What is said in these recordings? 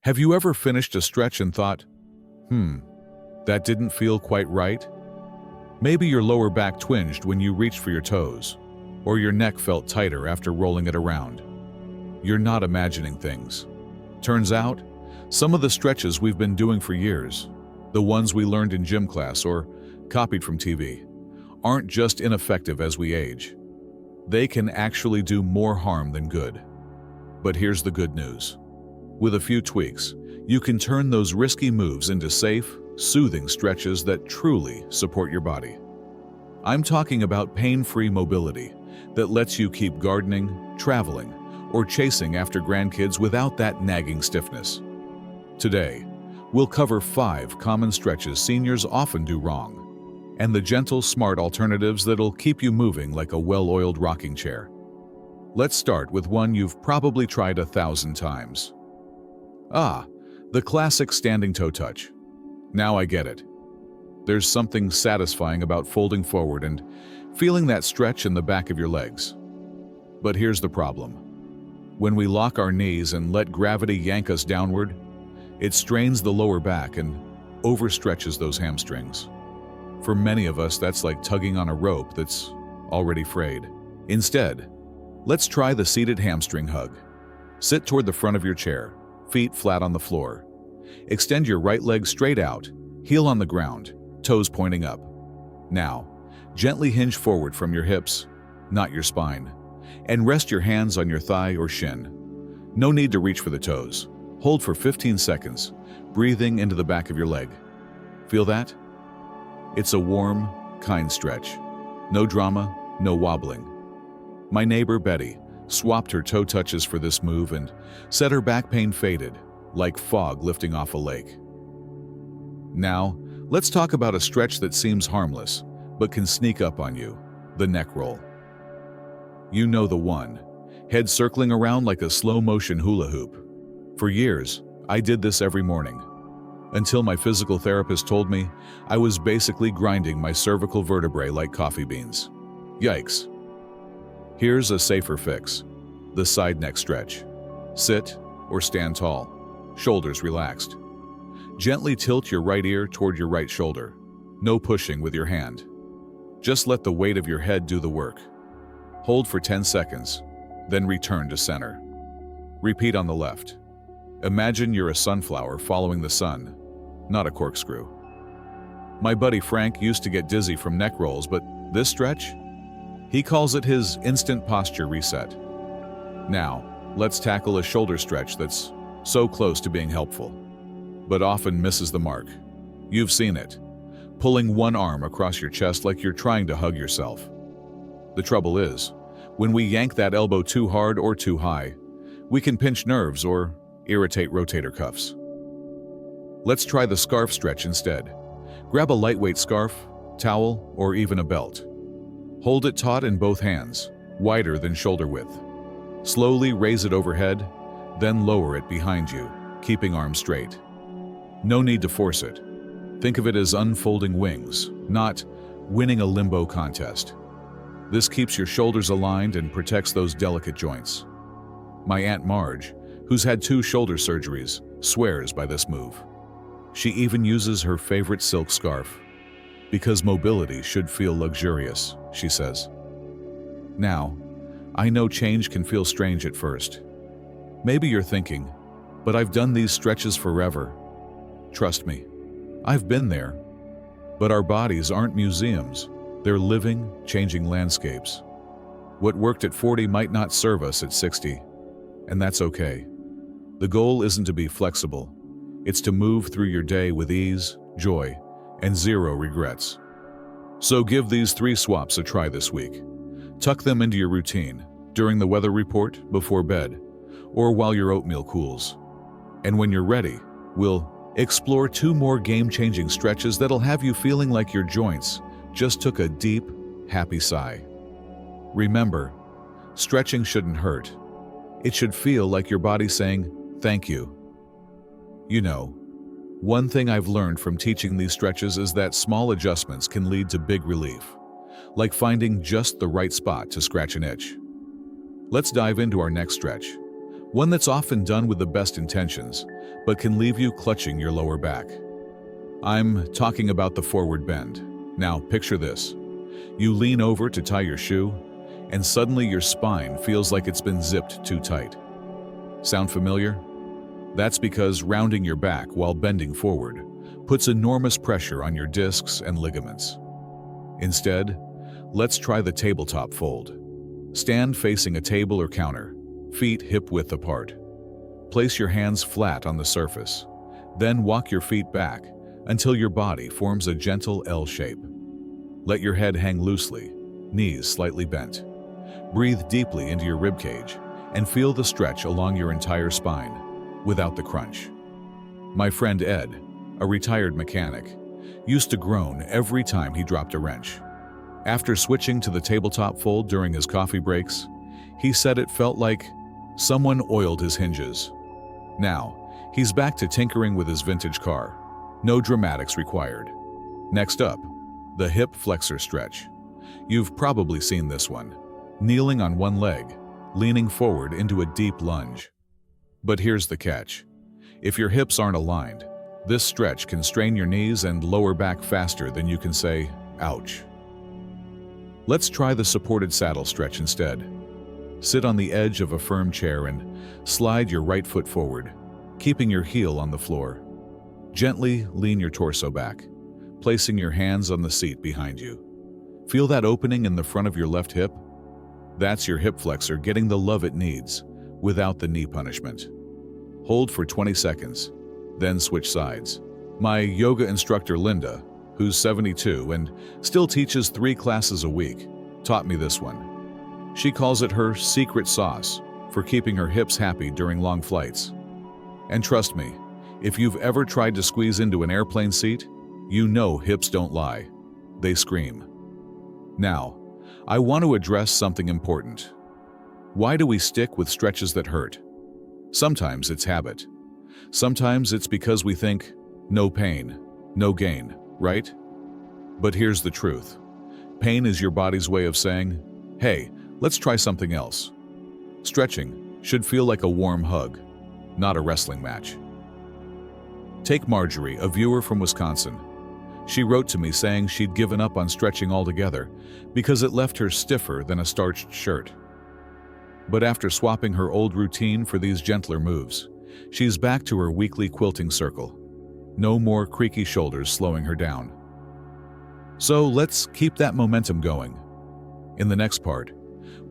Have you ever finished a stretch and thought, that didn't feel quite right? Maybe your lower back twinged when you reached for your toes, or your neck felt tighter after rolling it around. You're not imagining things. Turns out, some of the stretches we've been doing for years, the ones we learned in gym class or copied from TV, aren't just ineffective as we age. They can actually do more harm than good. But here's the good news. With a few tweaks, you can turn those risky moves into safe, soothing stretches that truly support your body. I'm talking about pain-free mobility that lets you keep gardening, traveling, or chasing after grandkids without that nagging stiffness. Today, we'll cover 5 common stretches seniors often do wrong, and the gentle, smart alternatives that'll keep you moving like a well-oiled rocking chair. Let's start with one you've probably tried 1,000 times. The classic standing toe touch. Now I get it. There's something satisfying about folding forward and feeling that stretch in the back of your legs. But here's the problem. When we lock our knees and let gravity yank us downward, it strains the lower back and overstretches those hamstrings. For many of us, that's like tugging on a rope that's already frayed. Instead, let's try the seated hamstring hug. Sit toward the front of your chair, feet flat on the floor. Extend your right leg straight out, heel on the ground, toes pointing up. Now, gently hinge forward from your hips, not your spine, and rest your hands on your thigh or shin. No need to reach for the toes. Hold for 15 seconds, breathing into the back of your leg. Feel that? It's a warm, kind stretch. No drama, no wobbling. My neighbor Betty swapped her toe touches for this move and said her back pain faded, like fog lifting off a lake. Now, let's talk about a stretch that seems harmless, but can sneak up on you, the neck roll. You know the one, head circling around like a slow-motion hula hoop. For years, I did this every morning, until my physical therapist told me I was basically grinding my cervical vertebrae like coffee beans. Yikes. Here's a safer fix, the side neck stretch. Sit or stand tall, shoulders relaxed. Gently tilt your right ear toward your right shoulder. No pushing with your hand. Just let the weight of your head do the work. Hold for 10 seconds, then return to center. Repeat on the left. Imagine you're a sunflower following the sun, not a corkscrew. My buddy Frank used to get dizzy from neck rolls, but this stretch? He calls it his instant posture reset. Now, let's tackle a shoulder stretch that's so close to being helpful, but often misses the mark. You've seen it, pulling one arm across your chest like you're trying to hug yourself. The trouble is, when we yank that elbow too hard or too high, we can pinch nerves or irritate rotator cuffs. Let's try the scarf stretch instead. Grab a lightweight scarf, towel, or even a belt. Hold it taut in both hands, wider than shoulder width. Slowly raise it overhead, then lower it behind you, keeping arms straight. No need to force it. Think of it as unfolding wings, not winning a limbo contest. This keeps your shoulders aligned and protects those delicate joints. My Aunt Marge, who's had 2 shoulder surgeries, swears by this move. She even uses her favorite silk scarf. Because mobility should feel luxurious, she says. Now, I know change can feel strange at first. Maybe you're thinking, but I've done these stretches forever. Trust me, I've been there. But our bodies aren't museums. They're living, changing landscapes. What worked at 40 might not serve us at 60, and that's okay. The goal isn't to be flexible. It's to move through your day with ease, joy, and 0 regrets. So give these 3 swaps a try this week. Tuck them into your routine, during the weather report, before bed, or while your oatmeal cools. And when you're ready, we'll explore 2 more game-changing stretches that'll have you feeling like your joints just took a deep, happy sigh. Remember, stretching shouldn't hurt. It should feel like your body saying, "Thank you." You know, one thing I've learned from teaching these stretches is that small adjustments can lead to big relief, like finding just the right spot to scratch an itch. Let's dive into our next stretch, One that's often done with the best intentions, but can leave you clutching your lower back. I'm talking about the forward bend. Now, picture this. You lean over to tie your shoe, and suddenly your spine feels like it's been zipped too tight. Sound familiar? That's because rounding your back while bending forward puts enormous pressure on your discs and ligaments. Instead, let's try the tabletop fold. Stand facing a table or counter, feet hip-width apart. Place your hands flat on the surface, then walk your feet back until your body forms a gentle L shape. Let your head hang loosely, knees slightly bent. Breathe deeply into your ribcage and feel the stretch along your entire spine, without the crunch. My friend Ed, a retired mechanic, used to groan every time he dropped a wrench. After switching to the tabletop fold during his coffee breaks, he said it felt like someone oiled his hinges. Now, he's back to tinkering with his vintage car. No dramatics required. Next up, the hip flexor stretch. You've probably seen this one. Kneeling on one leg, leaning forward into a deep lunge. But here's the catch. If your hips aren't aligned, this stretch can strain your knees and lower back faster than you can say, ouch. Let's try the supported saddle stretch instead. Sit on the edge of a firm chair and slide your right foot forward, keeping your heel on the floor. Gently lean your torso back, placing your hands on the seat behind you. Feel that opening in the front of your left hip? That's your hip flexor getting the love it needs, without the knee punishment. Hold for 20 seconds, then switch sides. My yoga instructor Linda, who's 72 and still teaches 3 classes a week, taught me this one. She calls it her secret sauce for keeping her hips happy during long flights. And trust me, if you've ever tried to squeeze into an airplane seat, you know hips don't lie. They scream. Now, I want to address something important. Why do we stick with stretches that hurt? Sometimes it's habit. Sometimes it's because we think, no pain, no gain, right? But here's the truth. Pain is your body's way of saying, hey, let's try something else. Stretching should feel like a warm hug, not a wrestling match. Take Marjorie, a viewer from Wisconsin. She wrote to me saying she'd given up on stretching altogether because it left her stiffer than a starched shirt. But after swapping her old routine for these gentler moves, she's back to her weekly quilting circle. No more creaky shoulders slowing her down. So let's keep that momentum going. In the next part,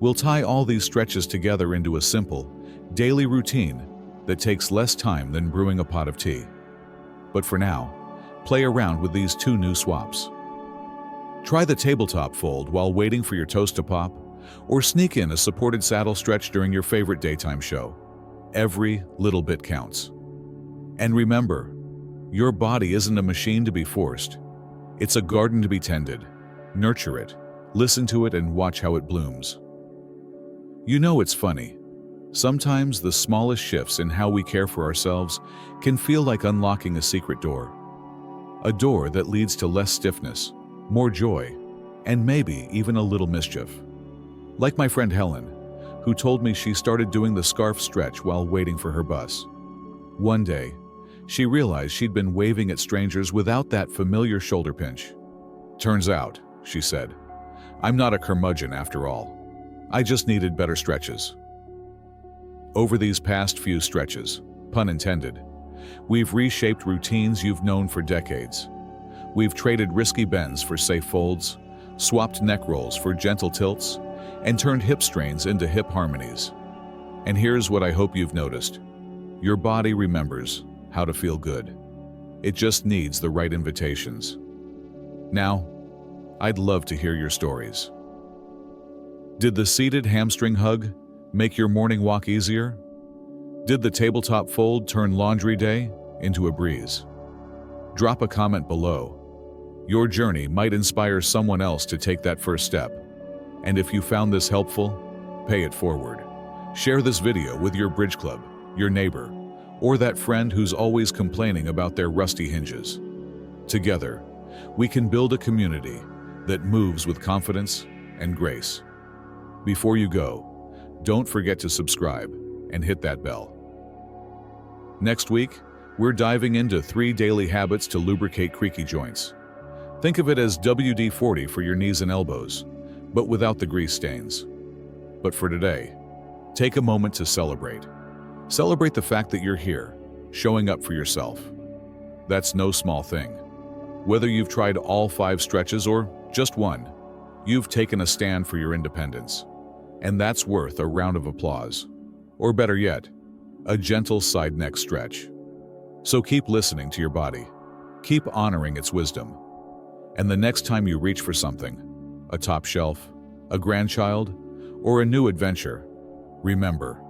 we'll tie all these stretches together into a simple, daily routine that takes less time than brewing a pot of tea. But for now, play around with these 2 new swaps. Try the tabletop fold while waiting for your toes to pop, or sneak in a supported saddle stretch during your favorite daytime show. Every little bit counts. And remember, your body isn't a machine to be forced. It's a garden to be tended. Nurture it, listen to it, and watch how it blooms. You know, it's funny. Sometimes the smallest shifts in how we care for ourselves can feel like unlocking a secret door. A door that leads to less stiffness, more joy, and maybe even a little mischief. Like my friend Helen, who told me she started doing the scarf stretch while waiting for her bus. One day, she realized she'd been waving at strangers without that familiar shoulder pinch. Turns out, she said, I'm not a curmudgeon after all. I just needed better stretches. Over these past few stretches, pun intended, we've reshaped routines you've known for decades. We've traded risky bends for safe folds, swapped neck rolls for gentle tilts, and turned hip strains into hip harmonies. And here's what I hope you've noticed. Your body remembers how to feel good. It just needs the right invitations. Now, I'd love to hear your stories. Did the seated hamstring hug make your morning walk easier? Did the tabletop fold turn laundry day into a breeze? Drop a comment below. Your journey might inspire someone else to take that first step. And if you found this helpful, pay it forward. Share this video with your bridge club, your neighbor, or that friend who's always complaining about their rusty hinges. Together, we can build a community that moves with confidence and grace. Before you go, don't forget to subscribe and hit that bell. Next week, we're diving into 3 daily habits to lubricate creaky joints. Think of it as WD-40 for your knees and elbows, but without the grease stains. But for today, take a moment to celebrate. Celebrate the fact that you're here, showing up for yourself. That's no small thing. Whether you've tried all 5 stretches or just one, you've taken a stand for your independence. And that's worth a round of applause. Or better yet, a gentle side neck stretch. So keep listening to your body. Keep honoring its wisdom. And the next time you reach for something, a top shelf, a grandchild, or a new adventure, remember,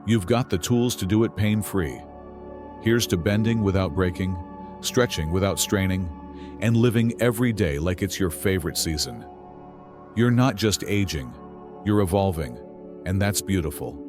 you've got the tools to do it pain-free. Here's to bending without breaking, stretching without straining, and living every day like it's your favorite season. You're not just aging, you're evolving, and that's beautiful.